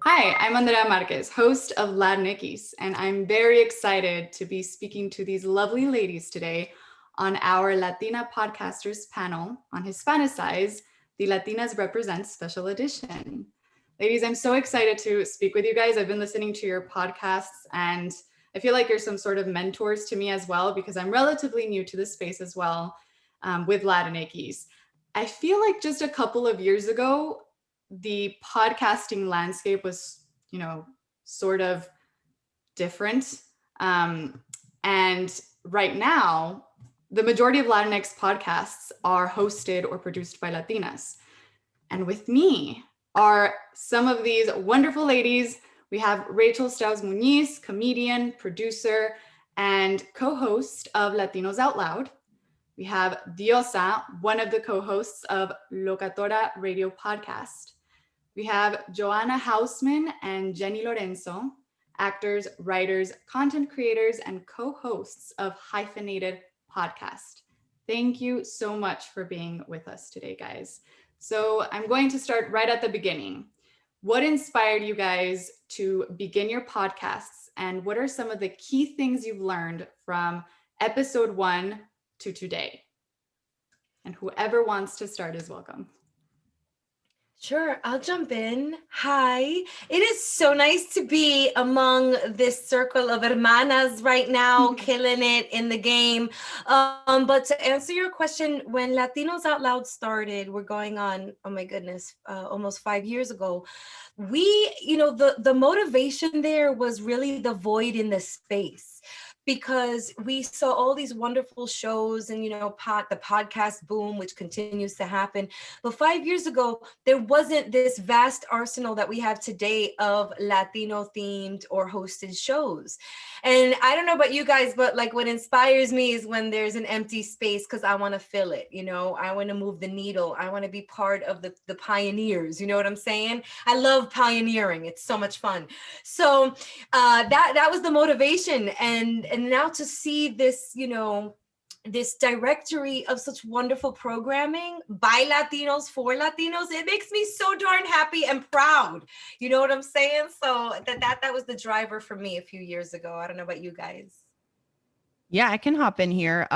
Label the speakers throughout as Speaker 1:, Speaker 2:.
Speaker 1: Hi, I'm Andrea Marquez, host of Latinx, and I'm very excited to be speaking to these lovely ladies today on our Latina Podcasters panel on Hispanicize, the Latinas Represent Special Edition. Ladies, I'm so excited to speak with you guys. I've been listening to your podcasts, and I feel like you're some sort of mentors to me as well, because I'm relatively new to this space as well with Latinx. I feel like just a couple of years ago, the podcasting landscape was, sort of different. And right now, the majority of Latinx podcasts are hosted or produced by Latinas. And with me are some of these wonderful ladies. We have Rachel Strauss-Muniz, comedian, producer, and co-host of Latinos Out Loud. We have Diosa, one of the co-hosts of Locatora radio podcast. We have Joanna Hausmann and Jenny Lorenzo, actors, writers, content creators, and co-hosts of Hyphenated Podcast. Thank you so much for being with us today, guys. So I'm going to start right at the beginning. What inspired you guys to begin your podcasts, and what are some of the key things you've learned from episode 1 to today? And whoever wants to start is welcome.
Speaker 2: Sure, I'll jump in. Hi, it is so nice to be among this circle of hermanas right now, killing it in the game. But to answer your question, when Latinos Out Loud started, we're going on, oh my goodness, almost 5 years ago. The motivation there was really the void in the space, because we saw all these wonderful shows and, the podcast boom, which continues to happen. But 5 years ago, there wasn't this vast arsenal that we have today of Latino themed or hosted shows. And I don't know about you guys, but like what inspires me is when there's an empty space, because I want to fill it. I want to move the needle. I want to be part of the pioneers. You know what I'm saying? I love pioneering. It's so much fun. So that was the motivation. And now to see this, this directory of such wonderful programming by Latinos for Latinos, it makes me so darn happy and proud. You know what I'm saying? So that was the driver for me a few years ago. I don't know about you guys.
Speaker 3: Yeah, I can hop in here.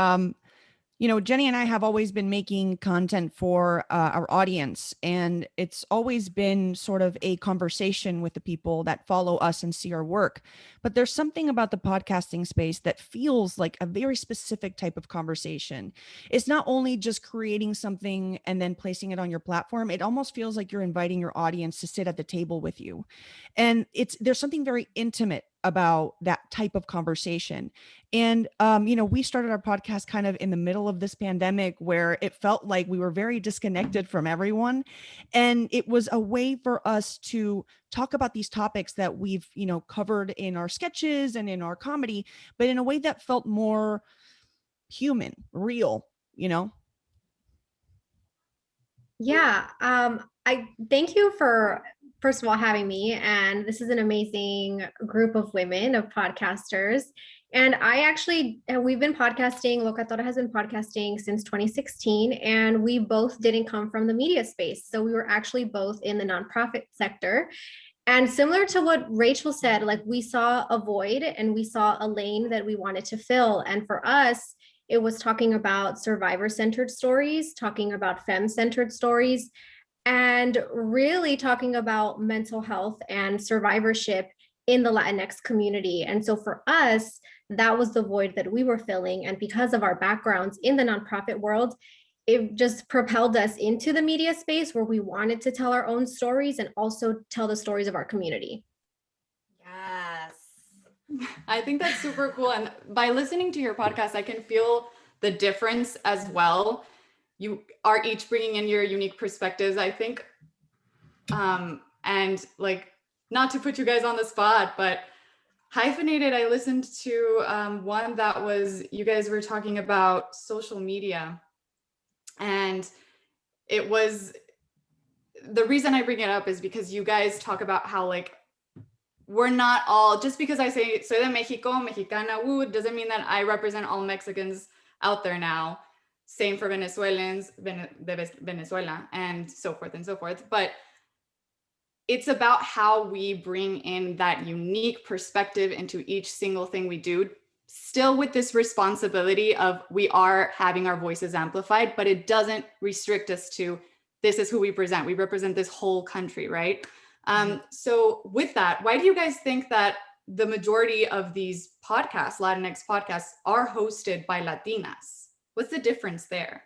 Speaker 3: Jenny and I have always been making content for our audience, and it's always been sort of a conversation with the people that follow us and see our work. But there's something about the podcasting space that feels like a very specific type of conversation. It's not only just creating something and then placing it on your platform. It almost feels like you're inviting your audience to sit at the table with you. And there's something very intimate about that type of conversation. And, we started our podcast kind of in the middle of this pandemic, where it felt like we were very disconnected from everyone. And it was a way for us to talk about these topics that we've, covered in our sketches and in our comedy, but in a way that felt more human, real.
Speaker 4: Yeah. I thank you for, first of all, having me. And this is an amazing group of women, of podcasters. And we've been podcasting, Locatora has been podcasting since 2016, and we both didn't come from the media space. So we were actually both in the nonprofit sector. And similar to what Rachel said, like we saw a void and we saw a lane that we wanted to fill. And for us, it was talking about survivor-centered stories, talking about femme-centered stories, and really talking about mental health and survivorship in the Latinx community. And so for us, that was the void that we were filling. And because of our backgrounds in the nonprofit world, it just propelled us into the media space, where we wanted to tell our own stories and also tell the stories of our community.
Speaker 2: Yes.
Speaker 1: I think that's super cool. And by listening to your podcast, I can feel the difference as well. You are each bringing in your unique perspectives, I think. And like, not to put you guys on the spot, but Hyphenated, I listened to one that was, you guys were talking about social media. And it was, the reason I bring it up is because you guys talk about how like, we're not all, just because I say soy de Mexico, Mexicana, doesn't mean that I represent all Mexicans out there now. Same for Venezuelans, de Venezuela, and so forth and so forth. But it's about how we bring in that unique perspective into each single thing we do, still with this responsibility of we are having our voices amplified, but it doesn't restrict us to this is who we present. We represent this whole country, right? So with that, why do you guys think that the majority of these podcasts, Latinx podcasts, are hosted by Latinas? What's the difference there?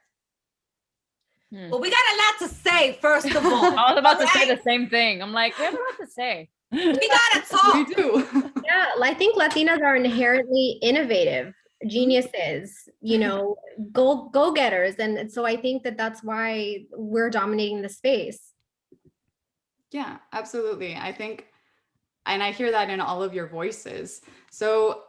Speaker 2: Well, we got a lot to say, first of all.
Speaker 5: I was about to say the same thing. I'm like, we have a lot to say.
Speaker 2: We gotta talk.
Speaker 1: We do.
Speaker 4: Yeah, I think Latinas are inherently innovative, geniuses, you know, go-getters. And so I think that that's why we're dominating the space.
Speaker 1: Yeah, absolutely. I think, and I hear that in all of your voices. So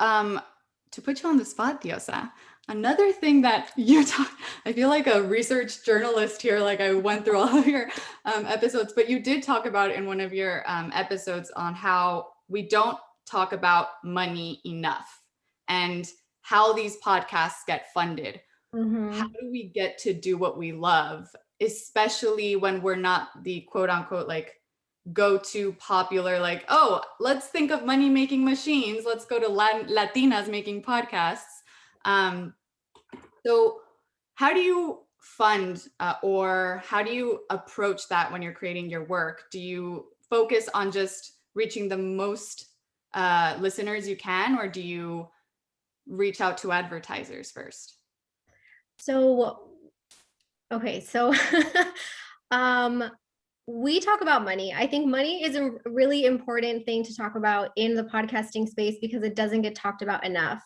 Speaker 1: to put you on the spot, Diosa, another thing that you talk, I feel like a research journalist here, like I went through all of your episodes, but you did talk about in one of your episodes on how we don't talk about money enough and how these podcasts get funded. How do we get to do what we love, especially when we're not the quote unquote like go-to popular, like, oh, let's think of money-making machines. Let's go to Latinas making podcasts. So how do you fund or how do you approach that when you're creating your work? Do you focus on just reaching the most listeners you can, or do you reach out to advertisers first?
Speaker 4: So, okay, so we talk about money. I think money is a really important thing to talk about in the podcasting space because it doesn't get talked about enough.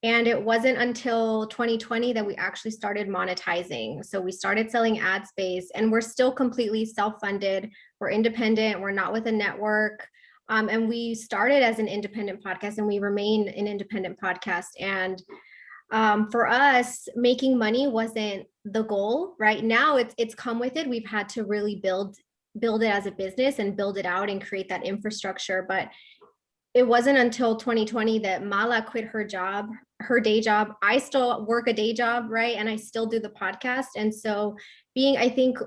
Speaker 4: And it wasn't until 2020 that we actually started monetizing. So we started selling ad space, and we're still completely self-funded. We're independent. We're not with a network. And we started as an independent podcast, and we remain an independent podcast. And for us, making money wasn't the goal. Right now, it's come with it. We've had to really build it as a business and build it out and create that infrastructure. But it wasn't until 2020 that Mala quit her day job. I still work a day job, right? And I still do the podcast. And so I think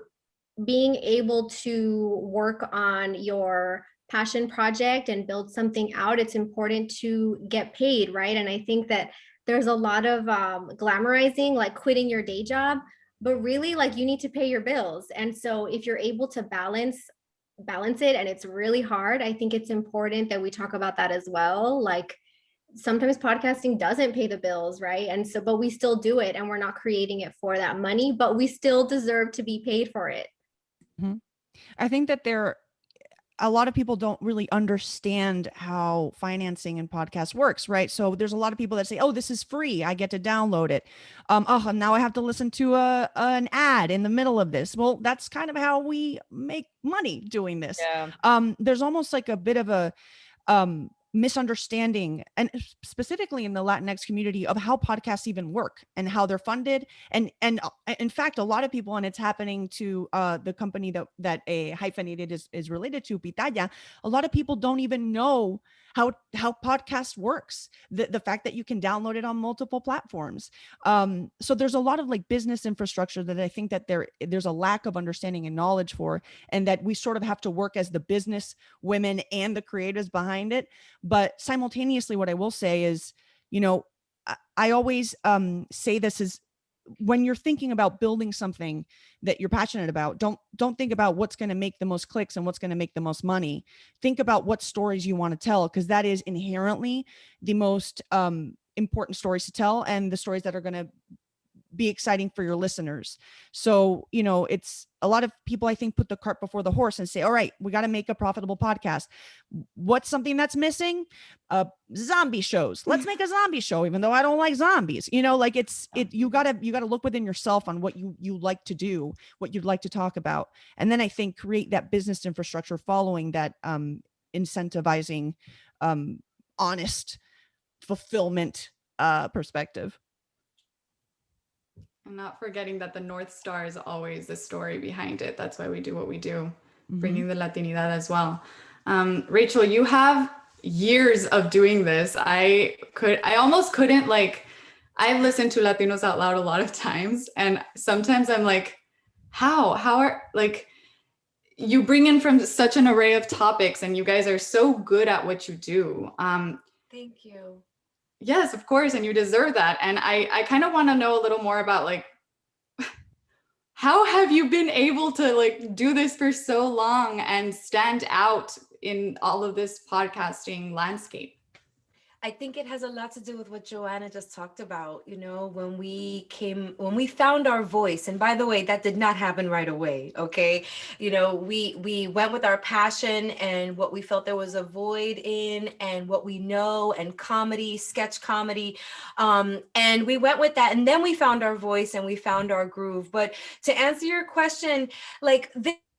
Speaker 4: being able to work on your passion project and build something out, it's important to get paid, right? And I think that there's a lot of glamorizing, like quitting your day job, but really like you need to pay your bills. And so if you're able to balance it, and it's really hard, I think it's important that we talk about that as well. Like sometimes podcasting doesn't pay the bills, right? And so, but we still do it, and we're not creating it for that money, but we still deserve to be paid for it.
Speaker 3: I think that a lot of people don't really understand how financing in podcasts works, right? So there's a lot of people that say, oh, this is free, I get to download it. Oh, now I have to listen to an ad in the middle of this. Well, that's kind of how we make money doing this.
Speaker 5: Yeah.
Speaker 3: There's almost like a bit of a misunderstanding, and specifically in the Latinx community, of how podcasts even work and how they're funded. And in fact, a lot of people, and it's happening to the company that a hyphenated is related to, Pitaya, a lot of people don't even know how podcast works, the fact that you can download it on multiple platforms. So there's a lot of like business infrastructure that I think that there's a lack of understanding and knowledge for, and that we sort of have to work as the business women and the creators behind it. But simultaneously, what I will say is, you know, I always say this is, when you're thinking about building something that you're passionate about, don't think about what's going to make the most clicks and what's going to make the most money. Think about what stories you want to tell, because that is inherently the most important stories to tell, and the stories that are going to be exciting for your listeners. So, you know, it's a lot of people, I think, put the cart before the horse and say, all right, we got to make a profitable podcast. What's something that's missing? Zombie shows. Let's make a zombie show, even though I don't like zombies. You know, like you gotta look within yourself on what you like to do, what you'd like to talk about. And then I think create that business infrastructure following that, incentivizing, honest fulfillment perspective.
Speaker 1: And not forgetting that the North Star is always the story behind it. That's why we do what we do, bringing the Latinidad as well. Rachel, you have years of doing this. I almost couldn't, like, I've listened to Latinos Out Loud a lot of times, and sometimes I'm like, how are, like, you bring in from such an array of topics, and you guys are so good at what you do.
Speaker 2: Thank you.
Speaker 1: Yes, of course, and you deserve that. And I kind of want to know a little more about like, how have you been able to like do this for so long and stand out in all of this podcasting landscape?
Speaker 2: I think it has a lot to do with what Joanna just talked about, when we found our voice. And by the way, that did not happen right away. Okay. We went with our passion and what we felt there was a void in, and what we know, and comedy, sketch comedy. And we went with that. And then we found our voice and we found our groove. But to answer your question, like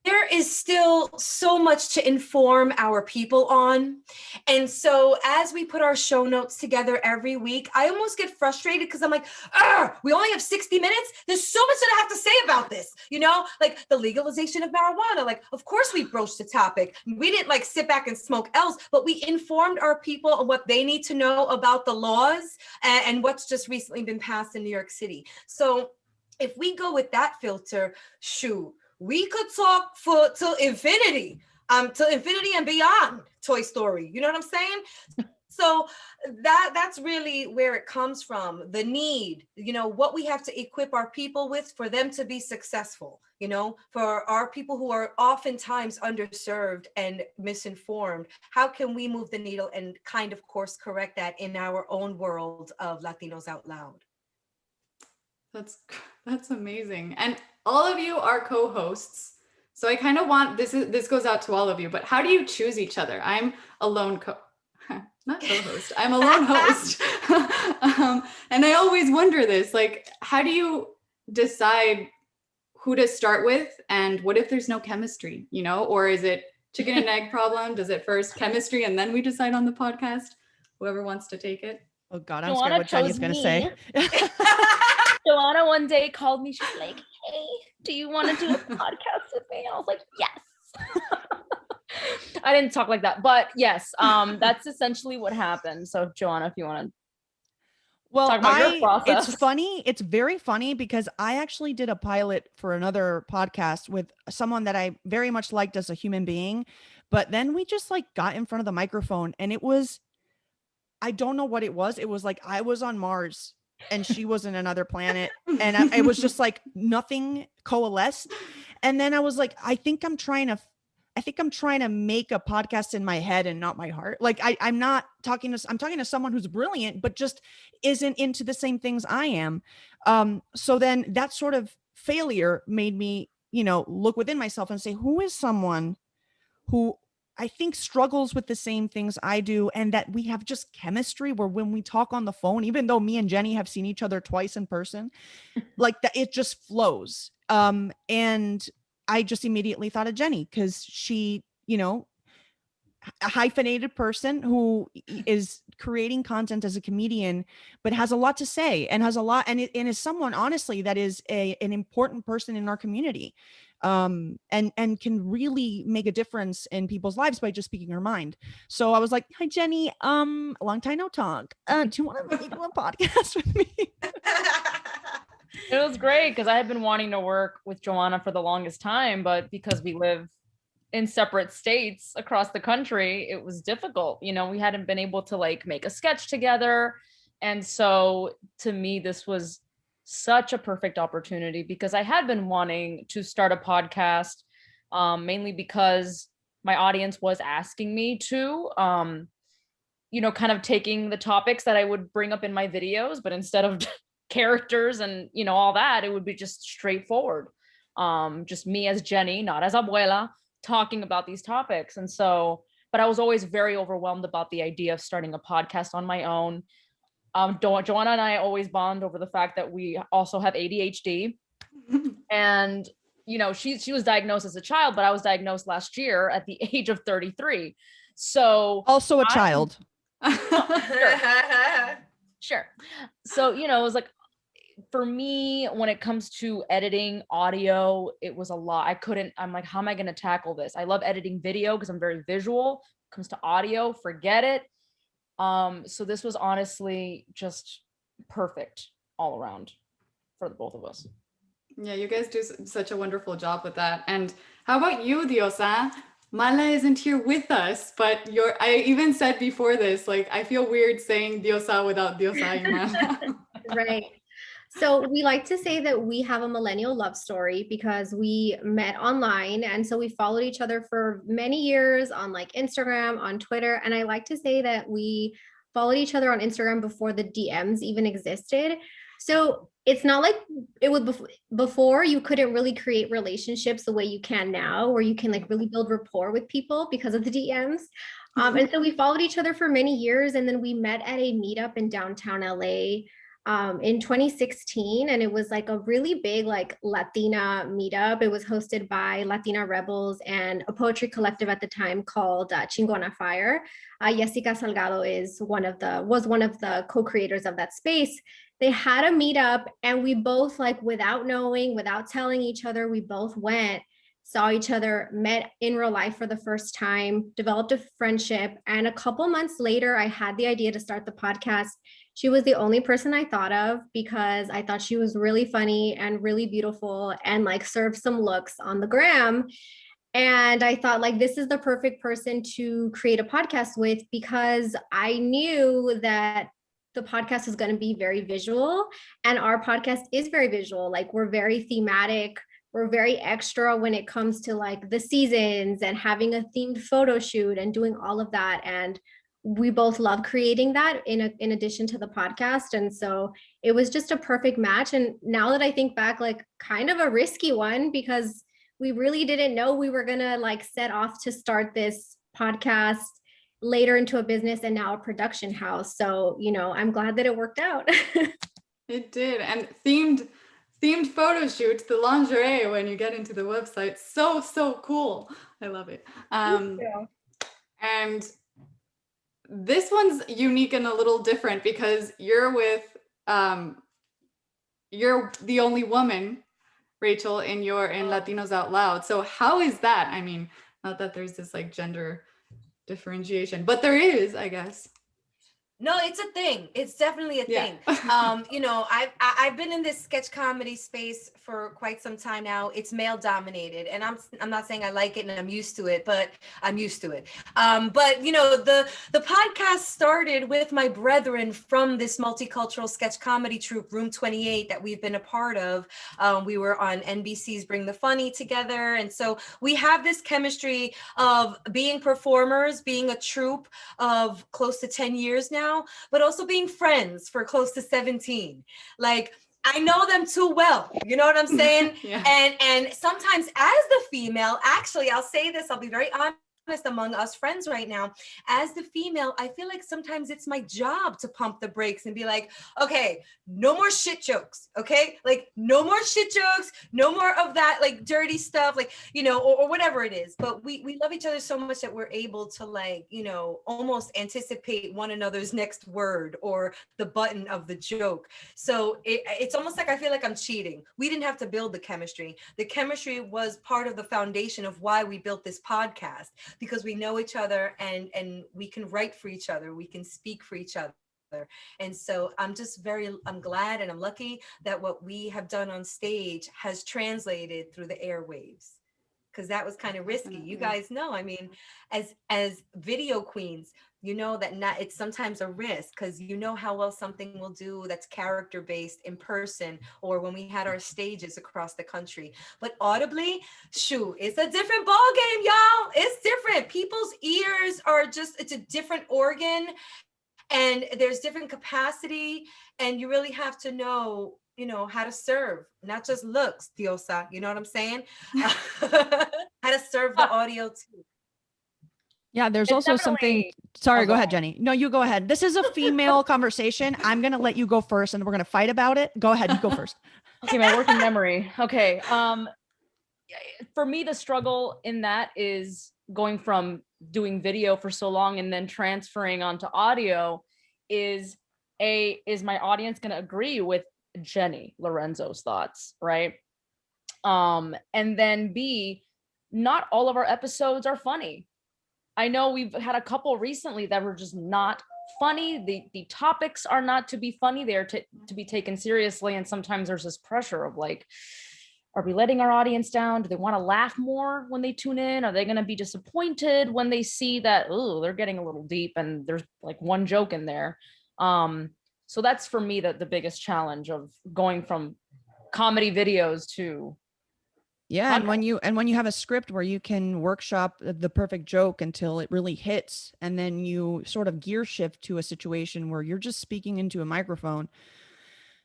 Speaker 2: there is still so much to inform our people on. And so as we put our show notes together every week, I almost get frustrated because I'm like, we only have 60 minutes. There's so much that I have to say about this, like the legalization of marijuana. Like, of course we broached the topic. We didn't like sit back and smoke else, but we informed our people on what they need to know about the laws and what's just recently been passed in New York City. So if we go with that filter, shoot, we could talk till infinity and beyond Toy Story. You know what I'm saying? So that's really where it comes from. The need, what we have to equip our people with for them to be successful, for our people who are oftentimes underserved and misinformed. How can we move the needle and kind of course correct that in our own world of Latinos Out Loud?
Speaker 1: That's amazing. And all of you are co-hosts. So I kind of want this goes out to all of you, but how do you choose each other? I'm a lone not co-host. I'm a lone host. And I always wonder this, like, how do you decide who to start with? And what if there's no chemistry, or is it chicken and egg problem? Does it first chemistry and then we decide on the podcast? Whoever wants to take it.
Speaker 3: Oh God, I'm scared what Jenny's going to say.
Speaker 5: Joanna one day called me. She's like, "Hey, do you want to do a podcast with me?" And I was like, "Yes." I didn't talk like that, but yes, that's essentially what happened. So, Joanna, if you want to talk about your process.
Speaker 3: It's funny. It's very funny because I actually did a pilot for another podcast with someone that I very much liked as a human being, but then we just like got in front of the microphone, and it was, I don't know what it was. It was like I was on Mars and she was in another planet, and it was just like nothing coalesced. And then I was like, I think I'm trying to make a podcast in my head and not my heart. Like I'm talking to someone who's brilliant, but just isn't into the same things I am. So then that sort of failure made me, look within myself and say, who is someone who I think struggles with the same things I do, and that we have just chemistry where when we talk on the phone, even though me and Jenny have seen each other twice in person, like that, it just flows. And I just immediately thought of Jenny because she, a hyphenated person who is creating content as a comedian, but has a lot to say and and is someone honestly that is an important person in our community. And can really make a difference in people's lives by just speaking her mind. So I was like, "Hi, Jenny. Long time no talk. Do you want to do a podcast with me?"
Speaker 5: It was great because I had been wanting to work with Joanna for the longest time, but because we live in separate states across the country, it was difficult. We hadn't been able to like make a sketch together. And so to me, this was such a perfect opportunity because I had been wanting to start a podcast, mainly because my audience was asking me to, kind of taking the topics that I would bring up in my videos, but instead of characters and, all that, it would be just straightforward. Just me as Jenny, not as abuela, talking about these topics. And so, but I was always very overwhelmed about the idea of starting a podcast on my own. Joanna and I always bond over the fact that we also have ADHD. And, she was diagnosed as a child, but I was diagnosed last year at the age of 33. So
Speaker 3: also a child.
Speaker 5: Sure. So, it was like, for me, when it comes to editing audio, it was a lot. I'm like, how am I going to tackle this? I love editing video because I'm very visual. When it comes to audio, forget it. So this was honestly just perfect all around for the both of us.
Speaker 1: Yeah, you guys do such a wonderful job with that. And how about you, Diosa? Mala isn't here with us, but I even said before this, like, I feel weird saying Diosa without Diosa y Mala.
Speaker 4: Right. So we like to say that we have a millennial love story because we met online. And so we followed each other for many years on like Instagram, on Twitter. And I like to say that we followed each other on Instagram before the DMs even existed. So it's not like it was before you couldn't really create relationships the way you can now, where you can like really build rapport with people because of the DMs. And so we followed each other for many years. And then we met at a meetup in downtown LA in 2016, and it was like a really big like Latina meetup. It was hosted by Latina Rebels and a poetry collective at the time called Chingona Fire. Jessica Salgado was one of the co-creators of that space. They had a meetup, and we both, like, without knowing, without telling each other, we both went, saw each other, met in real life for the first time, developed a friendship. And a couple months later, I had the idea to start the podcast. She was the only person I thought of because I thought she was really funny and really beautiful and like served some looks on the gram. And I thought, like, this is the perfect person to create a podcast with, because I knew that the podcast is going to be very visual, and our podcast is very visual. Like, we're very thematic. We're very extra when it comes to like the seasons and having a themed photo shoot and doing all of that. And we both love creating that in addition to the podcast. And so it was just a perfect match. And now that I think back, like, kind of a risky one, because we really didn't know we were going to like set off to start this podcast later into a business and now a production house. So, you know, I'm glad that it worked out.
Speaker 1: It did. And themed photo shoots, the lingerie when you get into the website, so cool. I love it. And this one's unique and a little different because you're the only woman, Rachel, in Latinos Out Loud. So how is that? I mean, not that there's this like gender differentiation, but there is, I guess.
Speaker 2: No, it's a thing. It's definitely a thing. You know, I've been in this sketch comedy space for quite some time now. It's male dominated, and I'm not saying I like it and I'm used to it, but I'm used to it. But you know, the podcast started with my brethren from this multicultural sketch comedy troupe, Room 28, that we've been a part of. We were on NBC's Bring the Funny together, and so we have this chemistry of being performers, being a troupe of close to 10 years now, but also being friends for close to 17. Like, I know them too well, you know what I'm saying?
Speaker 1: Yeah.
Speaker 2: And sometimes as the female, actually, I'll say this, I'll be very honest among us friends right now, as the female, I feel like sometimes it's my job to pump the brakes and be like, okay, no more shit jokes, okay? Like, no more shit jokes, no more of that like dirty stuff, like, you know, or whatever it is. But we love each other so much that we're able to, like, you know, almost anticipate one another's next word or the button of the joke. So it's almost like I feel like I'm cheating. We didn't have to build the chemistry. The chemistry was part of the foundation of why we built this podcast, because we know each other and we can write for each other, we can speak for each other. And so I'm glad and I'm lucky that what we have done on stage has translated through the airwaves, because that was kind of risky. You guys know, I mean, as video queens, you know that it's sometimes a risk, because you know how well something will do that's character based in person, or when we had our stages across the country. But audibly, shoot, it's a different ball game, y'all. It's different. People's ears are it's a different organ, and there's different capacity, and you really have to know, you know, how to serve, not just looks, Diosa, you know what I'm saying? How to serve the audio too.
Speaker 3: Yeah, there's also something. Sorry, go ahead, Jenny. No, you go ahead. This is a female conversation. I'm going to let you go first, and we're going to fight about it. Go ahead, you go first.
Speaker 5: Okay, my working memory. Okay. For me, the struggle in that is going from doing video for so long and then transferring onto audio. Is my audience going to agree with Jenny Lorenzo's thoughts, right? And then B, not all of our episodes are funny. I know we've had a couple recently that were just not funny. The topics are not to be funny. They're to be taken seriously. And sometimes there's this pressure of like, are we letting our audience down? Do they want to laugh more when they tune in? Are they going to be disappointed when they see that, oh, they're getting a little deep and there's like one joke in there? So that's for me the biggest challenge of going from comedy videos to
Speaker 3: Yeah,
Speaker 5: podcast.
Speaker 3: and when you have a script where you can workshop the perfect joke until it really hits, and then you sort of gear shift to a situation where you're just speaking into a microphone,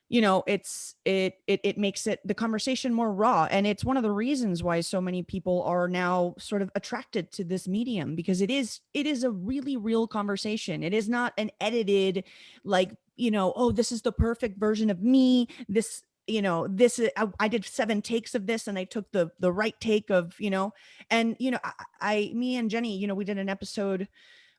Speaker 3: you know, it makes it the conversation more raw. And it's one of the reasons why so many people are now sort of attracted to this medium, because it is a really real conversation. It is not an edited, like, you know, oh, this is the perfect version of me. This, you know, this is, I did 7 takes of this and I took the right take of, you know, and, you know, me and Jenny, you know, we did an episode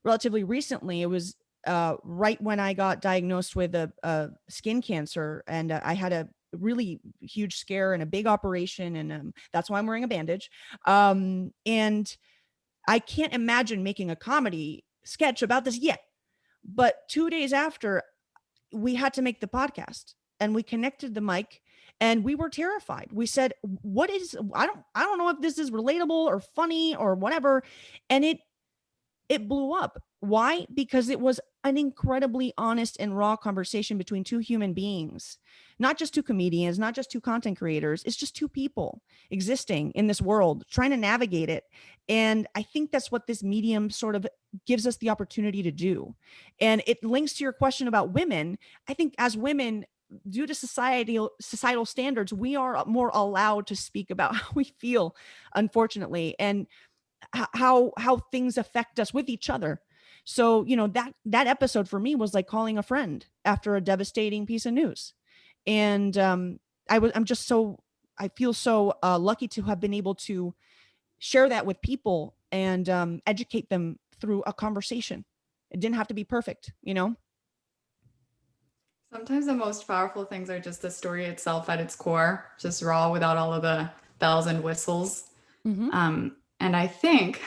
Speaker 3: relatively recently. It was right when I got diagnosed with a skin cancer, and I had a really huge scare and a big operation, and that's why I'm wearing a bandage. And I can't imagine making a comedy sketch about this yet. But 2 days after, we had to make the podcast, and we connected the mic, and we were terrified. We said, "What is? I don't know if this is relatable or funny or whatever," and it blew up. Why? Because it was an incredibly honest and raw conversation between 2 human beings, not just 2 comedians, not just 2 content creators. It's just 2 people existing in this world, trying to navigate it. And I think that's what this medium sort of gives us the opportunity to do. And it links to your question about women. I think as women, due to societal standards, we are more allowed to speak about how we feel, unfortunately, and how things affect us with each other. So, you know, that episode for me was like calling a friend after a devastating piece of news. And I feel so lucky to have been able to share that with people and educate them through a conversation. It didn't have to be perfect, you know?
Speaker 1: Sometimes the most powerful things are just the story itself at its core, just raw without all of the bells and whistles.
Speaker 3: Mm-hmm.
Speaker 1: And I think,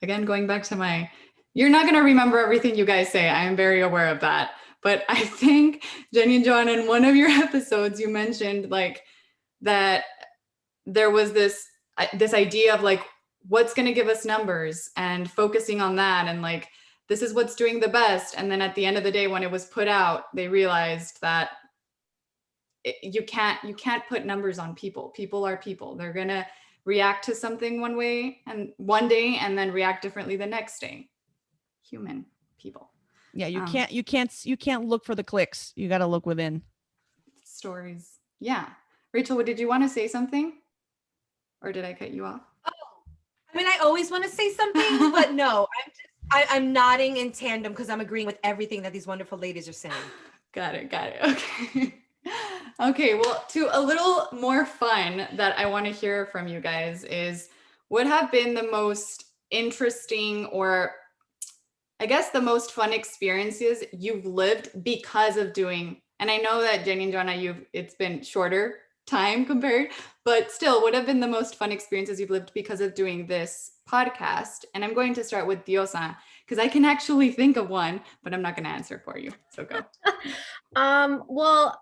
Speaker 1: again, going back to you're not going to remember everything you guys say. I am very aware of that. But I think, Jenny and Joanna, in one of your episodes, you mentioned like that there was this idea of like, what's going to give us numbers, and focusing on that, and like, this is what's doing the best. And then at the end of the day, when it was put out, they realized that you can't put numbers on people. People are people. They're going to react to something one way and one day, and then react differently the next day. Human people.
Speaker 3: Yeah, you can't look for the clicks. You got to look within.
Speaker 1: Stories. Yeah. Rachel, did you want to say something? Or did I cut you off?
Speaker 2: Oh, I mean, I always want to say something, but no, I'm nodding in tandem because I'm agreeing with everything that these wonderful ladies are saying.
Speaker 1: Got it. Okay. Okay, well, to a little more fun that I want to hear from you guys is, what have been the most interesting, or I guess the most fun experiences you've lived because of doing, and I know that Jenny and Joanna, it's been shorter time compared, but still, what have been the most fun experiences you've lived because of doing this podcast? And I'm going to start with Diosa, because I can actually think of one, but I'm not going to answer for you. So go.
Speaker 4: Well,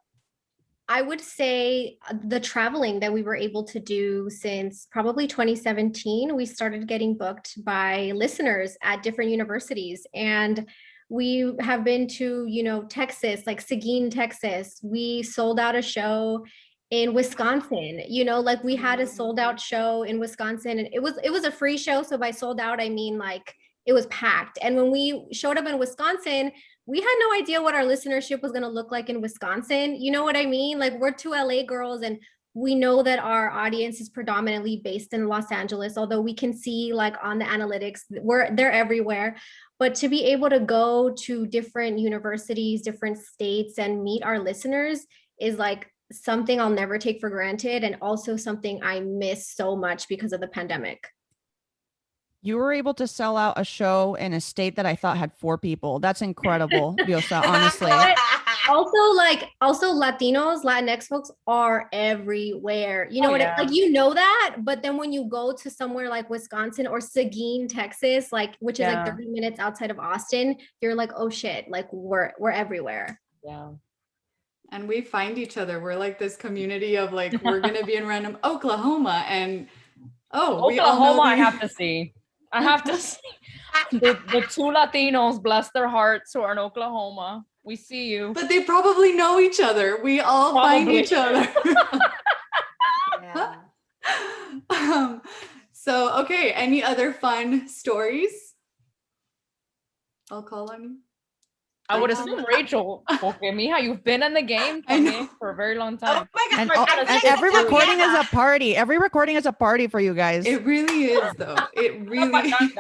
Speaker 4: I would say the traveling that we were able to do since probably 2017, we started getting booked by listeners at different universities. And we have been to, you know, Texas, like Seguin, Texas. We sold out a show in Wisconsin, you know, like we had a sold out show in Wisconsin, and it was a free show. So by sold out, I mean like it was packed. And when we showed up in Wisconsin, we had no idea what our listenership was going to look like in Wisconsin. You know what I mean? Like, we're 2 LA girls, and we know that our audience is predominantly based in Los Angeles, although we can see like on the analytics, they're everywhere. But to be able to go to different universities, different states, and meet our listeners is like something I'll never take for granted, and also something I miss so much because of the pandemic.
Speaker 3: You were able to sell out a show in a state that I thought had 4 people. That's incredible, Diosa, honestly.
Speaker 4: Also Latinos, Latinx folks are everywhere. You know
Speaker 5: yeah.
Speaker 4: like, you know that, but then when you go to somewhere like Wisconsin or Seguin, Texas, like, which is like 30 minutes outside of Austin, you're like, oh shit, like we're everywhere.
Speaker 5: Yeah.
Speaker 1: And we find each other. We're like this community of like, we're going to be in random Oklahoma. And we all know
Speaker 5: Oklahoma, I have to see. I have to see. The two Latinos, bless their hearts, who are in Oklahoma. We see you.
Speaker 1: But they probably know each other. We all find each other.
Speaker 2: Yeah.
Speaker 1: So, okay. Any other fun stories? I'll call on you.
Speaker 5: I would assume Rachel, okay, mija, you've been in the game for a very long time.
Speaker 2: Oh my God.
Speaker 3: And every recording is a party. Every recording is a party for you guys.
Speaker 1: It really is, though. It really is.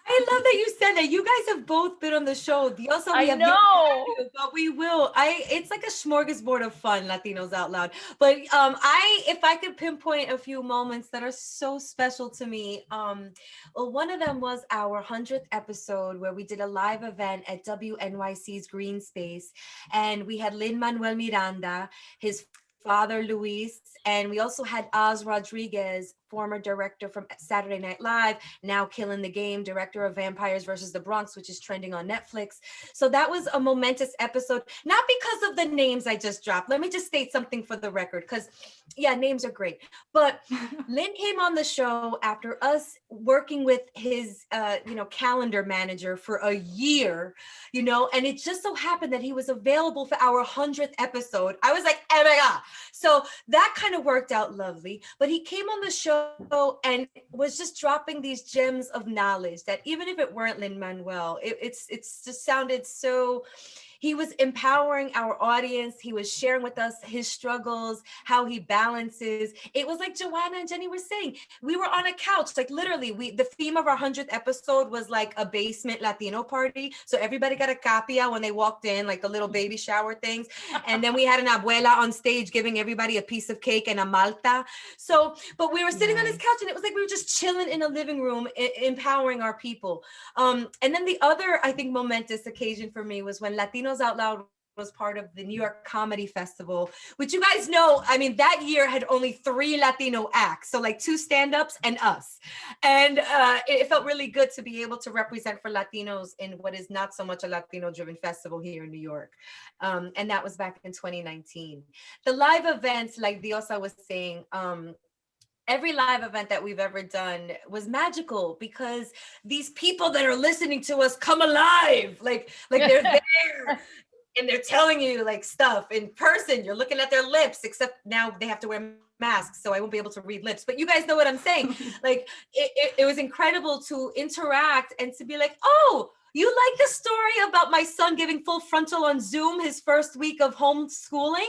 Speaker 2: I love that you said that. You guys have both been on the show. Diosa,
Speaker 5: I
Speaker 2: we have
Speaker 5: know.
Speaker 2: yet to, but we will. It's like a smorgasbord of fun, Latinos Out Loud. But if I could pinpoint a few moments that are so special to me, well, one of them was our 100th episode where we did a live event at WNYC's Green Space, and we had Lin-Manuel Miranda, his father Luis, and we also had Oz Rodriguez, former director from Saturday Night Live, now killing the game, director of Vampires versus the Bronx, which is trending on Netflix. So that was a momentous episode, not because of the names I just dropped. Let me just state something for the record, because yeah, names are great. But Lynn came on the show after us working with his calendar manager for a year, and it just so happened that he was available for our 100th episode. I was like, oh my God. So that kind of worked out lovely. But he came on the show and was just dropping these gems of knowledge that even if it weren't Lin-Manuel, it's just sounded so. He was empowering our audience. He was sharing with us his struggles, how he balances. It was like Joanna and Jenny were saying, we were on a couch, like literally, the theme of our 100th episode was like a basement Latino party. So everybody got a capia when they walked in, like the little baby shower things. And then we had an abuela on stage giving everybody a piece of cake and a malta. So, but we were sitting on this couch and it was like we were just chilling in a living room, empowering our people. And then the other, I think, momentous occasion for me was when Latinos Out Loud was part of the New York Comedy Festival, which you guys know, I mean, that year had only 3 Latino acts. So like 2 stand-ups and us. And it felt really good to be able to represent for Latinos in what is not so much a Latino-driven festival here in New York. And that was back in 2019. The live events, like Diosa was saying, every live event that we've ever done was magical because these people that are listening to us come alive, like they're there and they're telling you like stuff in person. You're looking at their lips, except now they have to wear masks, so I won't be able to read lips. But you guys know what I'm saying. Like it was incredible to interact and to be like, oh, you like the story about my son giving full frontal on Zoom his first week of homeschooling?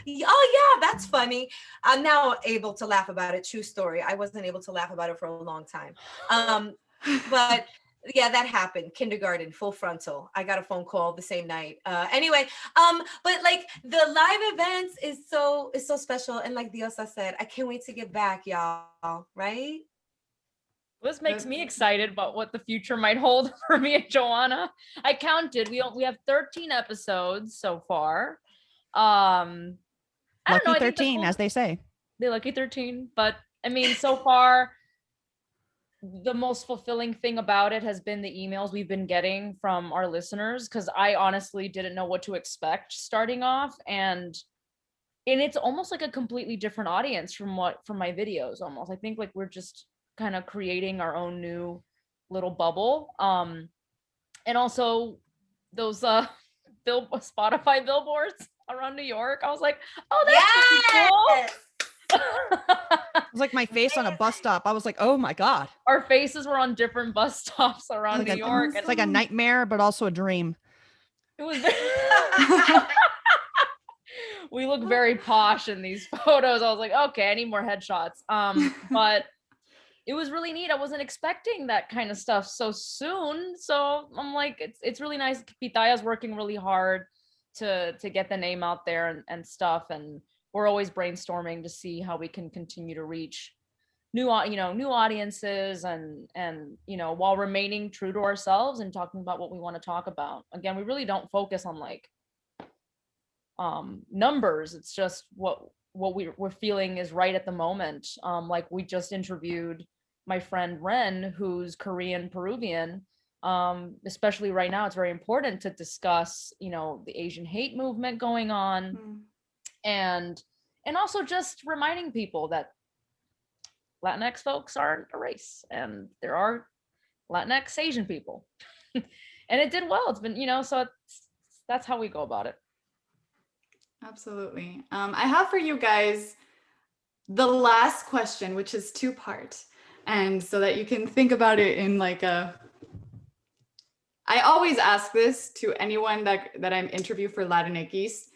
Speaker 2: Oh, yeah, that's funny. I'm now able to laugh about it. True story. I wasn't able to laugh about it for a long time. But yeah, that happened. Kindergarten, full frontal. I got a phone call the same night. Anyway, but like the live events is so special. And like Diosa said, I can't wait to get back, y'all, right?
Speaker 5: This makes me excited about what the future might hold for me and Joanna. I counted. We have 13 episodes so far.
Speaker 3: Lucky 13, as they say.
Speaker 5: The lucky 13. But I mean, so far, the most fulfilling thing about it has been the emails we've been getting from our listeners, because I honestly didn't know what to expect starting off. And it's almost like a completely different audience from my videos almost. I think like we're just kind of creating our own new little bubble. And also those Spotify billboards around New York. I was like, oh, that's cool.
Speaker 3: It was like my face on a bus stop. I was like, oh my God.
Speaker 5: Our faces were on different bus stops around New York.
Speaker 3: It's like a nightmare, but also a dream.
Speaker 5: It was we look very posh in these photos. I was like, okay, I need more headshots. But it was really neat. I wasn't expecting that kind of stuff so soon. So I'm like, it's really nice. Pitaya's working really hard to get the name out there and stuff. And we're always brainstorming to see how we can continue to reach new audiences and while remaining true to ourselves and talking about what we want to talk about. Again, we really don't focus on like numbers. It's just what we're feeling is right at the moment. Like we just interviewed my friend Ren, who's Korean Peruvian, Especially right now, it's very important to discuss, you know, the Asian hate movement going on, and also just reminding people that Latinx folks aren't a race, and there are Latinx Asian people. And it did well. It's been, you know, so that's how we go about it.
Speaker 1: Absolutely. I have for you guys the last question, which is two-part. And so that you can think about it in like a, I always ask this to anyone that I'm interview for Latinx.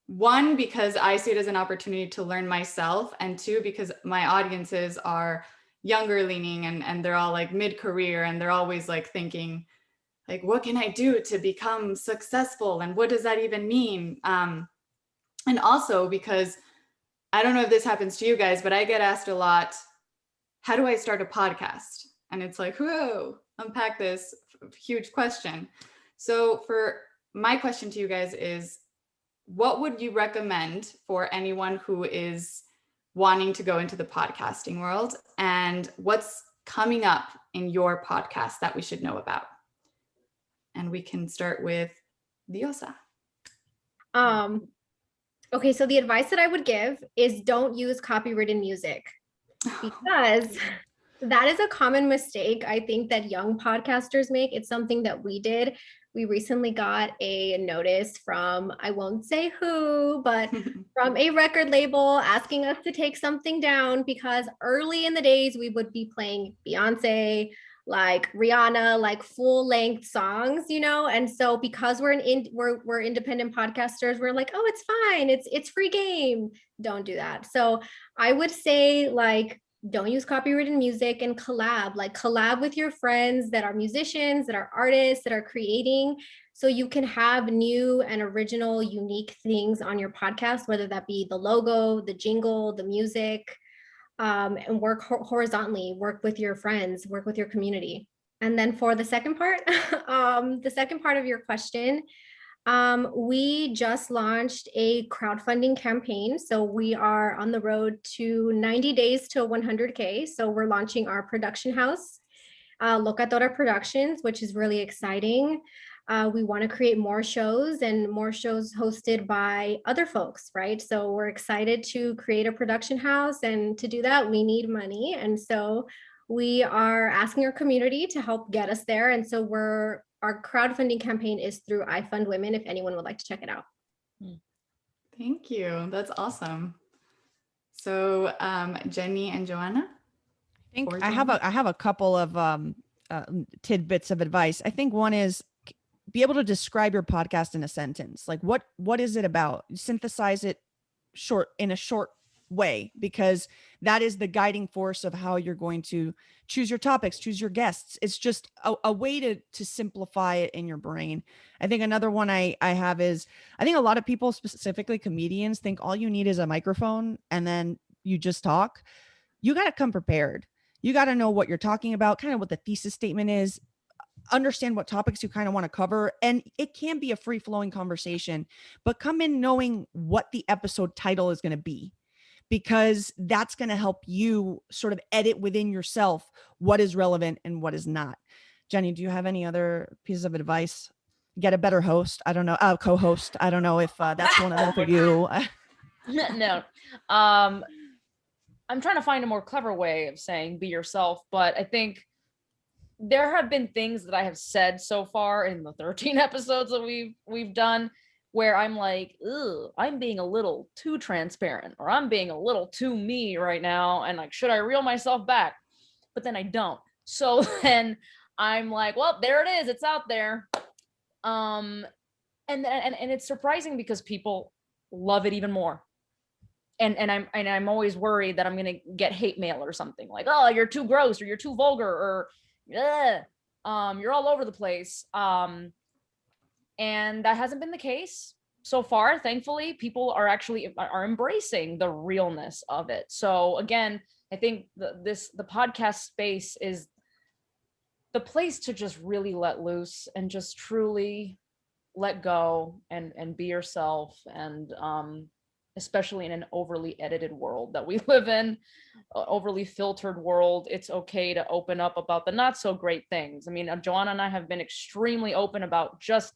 Speaker 1: One, because I see it as an opportunity to learn myself, and two, because my audiences are younger leaning and they're all like mid-career, and they're always like thinking, like, what can I do to become successful? And what does that even mean? And also because I don't know if this happens to you guys, but I get asked a lot, how do I start a podcast? And it's like, whoa, unpack this huge question. So for my question to you guys is, what would you recommend for anyone who is wanting to go into the podcasting world? And what's coming up in your podcast that we should know about? And we can start with Diosa.
Speaker 4: Okay, so the advice that I would give is don't use copywritten music, because that is a common mistake I think that young podcasters make. It's something that we did. We recently got a notice from, I won't say who, but from a record label asking us to take something down, because early in the days we would be playing Beyonce, like Rihanna, like full length songs, you know? And so because we're independent podcasters, we're like, oh, it's fine. It's free game. Don't do that. So I would say, like, don't use copywritten music, and collab with your friends that are musicians, that are artists, that are creating, so you can have new and original, unique things on your podcast, whether that be the logo, the jingle, the music, and work horizontally, work with your friends, work with your community. And then for the second part, the second part of your question, we just launched a crowdfunding campaign. So we are on the road to 90 days to 100K. So we're launching our production house, Locatora Productions, which is really exciting. We want to create more shows, and more shows hosted by other folks, right? So we're excited to create a production house, and to do that, we need money. And so we are asking our community to help get us there. And so our crowdfunding campaign is through I Fund Women, if anyone would like to check it out.
Speaker 1: Thank you. That's awesome. So Jenny and Joanna?
Speaker 3: I think I have a couple of tidbits of advice. I think one is be able to describe your podcast in a sentence. Like what is it about? Synthesize it in a short way, because that is the guiding force of how you're going to choose your topics, choose your guests. It's just a way to simplify it in your brain. I think another one I have is, I think a lot of people, specifically comedians, think all you need is a microphone and then you just talk. You got to come prepared. You got to know what you're talking about, kind of what the thesis statement is, understand what topics you kind of want to cover. And it can be a free flowing conversation, but come in knowing what the episode title is going to be, because that's going to help you sort of edit within yourself what is relevant and what is not. Jenny, do you have any other pieces of advice? Get a better host. I don't know. Co-host. I don't know if that's one of them for you.
Speaker 5: No. I'm trying to find a more clever way of saying be yourself, but I think there have been things that I have said so far in the 13 episodes that we've done where I'm like, ugh, I'm being a little too transparent, or I'm being a little too me right now, and like, should I reel myself back? But then I don't. So then I'm like, well, there it is, it's out there. And it's surprising because people love it even more. And I'm always worried that I'm gonna get hate mail or something, like, oh, you're too gross, or you're too vulgar, or you're all over the place. And that hasn't been the case so far. Thankfully, people are actually embracing the realness of it. So again, I think the podcast space is the place to just really let loose and just truly let go and be yourself. And especially in an overly edited world that we live in, overly filtered world, it's okay to open up about the not so great things. I mean, Joanna and I have been extremely open about just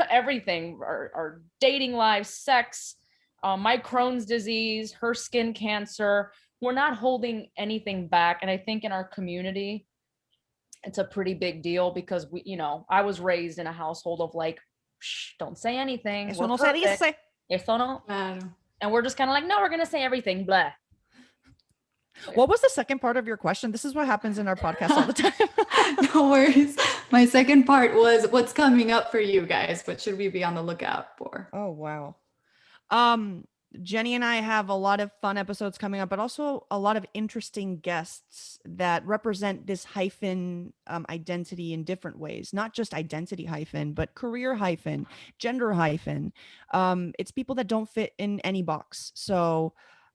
Speaker 5: everything, our dating lives, sex, my Crohn's disease, her skin cancer. We're not holding anything back. And I think in our community, it's a pretty big deal because we, you know, I was raised in a household of like, shh, don't say anything.
Speaker 3: Eso
Speaker 5: We're
Speaker 3: no se
Speaker 5: perfect.
Speaker 3: dice.
Speaker 5: Eso no.
Speaker 1: Claro.
Speaker 5: And we're just kind of like, no, we're going to say everything. Blah.
Speaker 3: What was the second part of your question? This is what happens in our podcast all the time.
Speaker 1: No worries. My second part was what's coming up for you guys. What should we be on the lookout for?
Speaker 3: Oh, wow. Jenny and I have a lot of fun episodes coming up, but also a lot of interesting guests that represent this hyphen identity in different ways, not just identity hyphen, but career hyphen, gender hyphen. It's people that don't fit in any box. So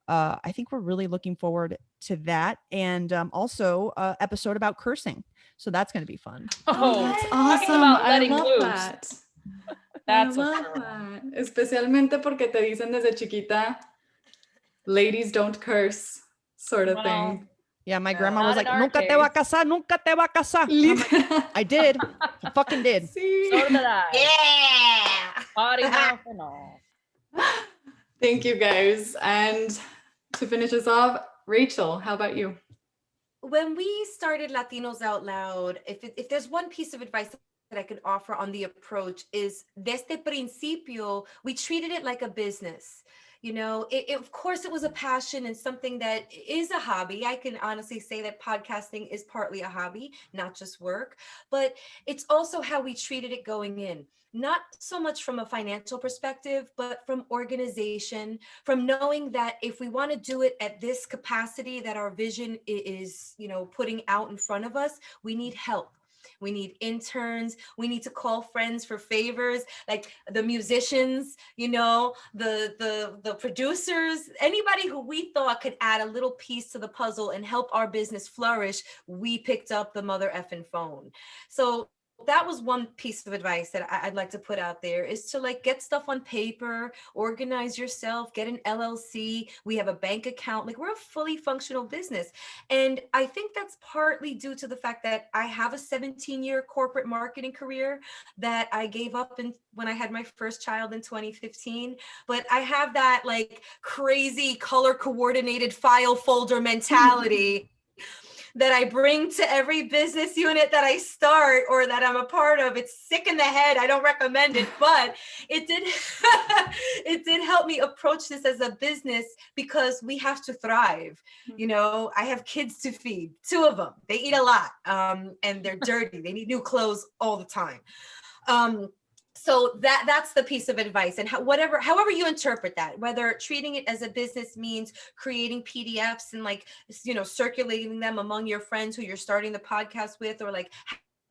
Speaker 3: I think we're really looking forward to that. And also episode about cursing. So that's going to be fun.
Speaker 5: Oh,
Speaker 1: that's
Speaker 5: talking
Speaker 1: awesome.
Speaker 5: about
Speaker 1: I
Speaker 5: letting
Speaker 1: love
Speaker 5: loose.
Speaker 1: that.
Speaker 5: That's
Speaker 1: I
Speaker 5: a
Speaker 1: love
Speaker 5: fair one.
Speaker 1: that. Especialmente porque te dicen desde chiquita, ladies don't curse, sort of
Speaker 5: Well,
Speaker 1: thing.
Speaker 3: Yeah, my
Speaker 5: Yeah.
Speaker 3: grandma
Speaker 5: Not
Speaker 3: was
Speaker 5: in
Speaker 3: like,
Speaker 5: our
Speaker 3: nunca te va a
Speaker 5: case.
Speaker 3: casar, nunca te va a casar. I'm like, I did. I fucking did.
Speaker 1: Sí.
Speaker 5: So did I.
Speaker 2: Yeah.
Speaker 5: Body mouth and all.
Speaker 1: Thank you guys. And to finish us off, Rachel, how about you?
Speaker 2: When we started Latinos Out Loud, if there's one piece of advice that I could offer on the approach is desde principio, we treated it like a business. You know, of course, it was a passion and something that is a hobby. I can honestly say that podcasting is partly a hobby, not just work, but it's also how we treated it going in. Not so much from a financial perspective, but from organization, from knowing that if we want to do it at this capacity that our vision is, you know, putting out in front of us, we need help. We need interns. We need to call friends for favors, like the musicians, you know, the producers, anybody who we thought could add a little piece to the puzzle and help our business flourish. We picked up the mother effing phone. So that was one piece of advice that I'd like to put out there is to like get stuff on paper, organize yourself, get an LLC. We have a bank account, like we're a fully functional business. And I think that's partly due to the fact that I have a 17-year corporate marketing career that I gave up when I had my first child in 2015. But I have that like crazy color coordinated file folder mentality that I bring to every business unit that I start or that I'm a part of. It's sick in the head. I don't recommend it, but it did it did help me approach this as a business because we have to thrive. You know, I have kids to feed, 2 of them. They eat a lot and they're dirty. They need new clothes all the time. So that's the piece of advice, and however you interpret that, whether treating it as a business means creating PDFs and like, you know, circulating them among your friends who you're starting the podcast with, or like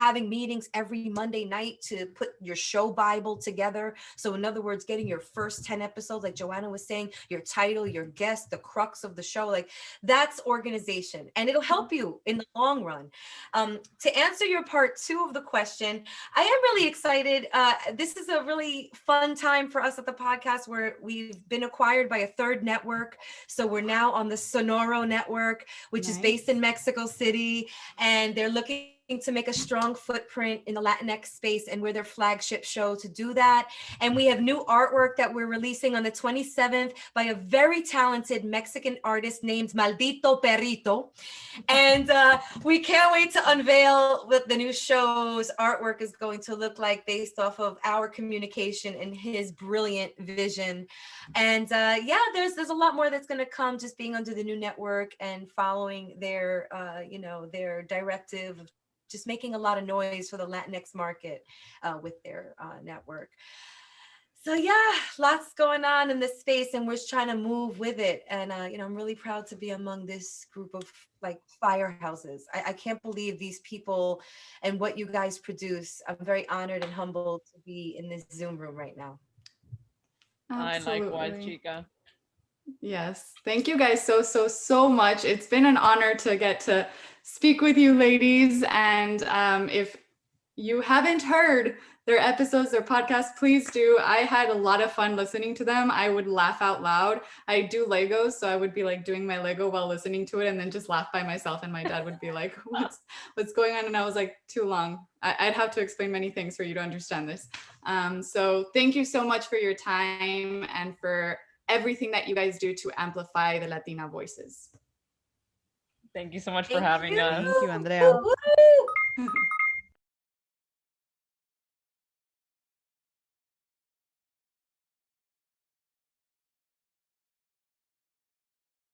Speaker 2: having meetings every Monday night to put your show Bible together. So in other words, getting your first 10 episodes, like Joanna was saying, your title, your guest, the crux of the show, like that's organization, and it'll help you in the long run. To answer your part 2 of the question, I am really excited. This is a really fun time for us at the podcast where we've been acquired by a 3rd network. So we're now on the Sonoro network, which is based in Mexico City, and they're looking to make a strong footprint in the Latinx space, and we're their flagship show to do that. And we have new artwork that we're releasing on the 27th by a very talented Mexican artist named Maldito Perrito. And we can't wait to unveil what the new show's artwork is going to look like based off of our communication and his brilliant vision. And yeah, there's a lot more that's going to come, just being under the new network and following their, you know, their directive of just making a lot of noise for the Latinx market with their network. So yeah, lots going on in this space, and we're just trying to move with it. And you know, I'm really proud to be among this group of like firehouses. I can't believe these people and what you guys produce. I'm very honored and humbled to be in this Zoom room right now.
Speaker 1: Absolutely.
Speaker 5: I likewise, Chica.
Speaker 1: Yes. Thank you guys so much. It's been an honor to get to speak with you ladies. And if you haven't heard their episodes, their podcasts, please do. I had a lot of fun listening to them. I would laugh out loud. I do Legos, so I would be like doing my Lego while listening to it and then just laugh by myself. And my dad would be like, what's going on? And I was like, too long. I'd have to explain many things for you to understand this. So thank you so much for your time and for everything that you guys do to amplify the Latina voices.
Speaker 5: Thank you so much for having us.
Speaker 3: Thank you, Andrea.
Speaker 2: Woo!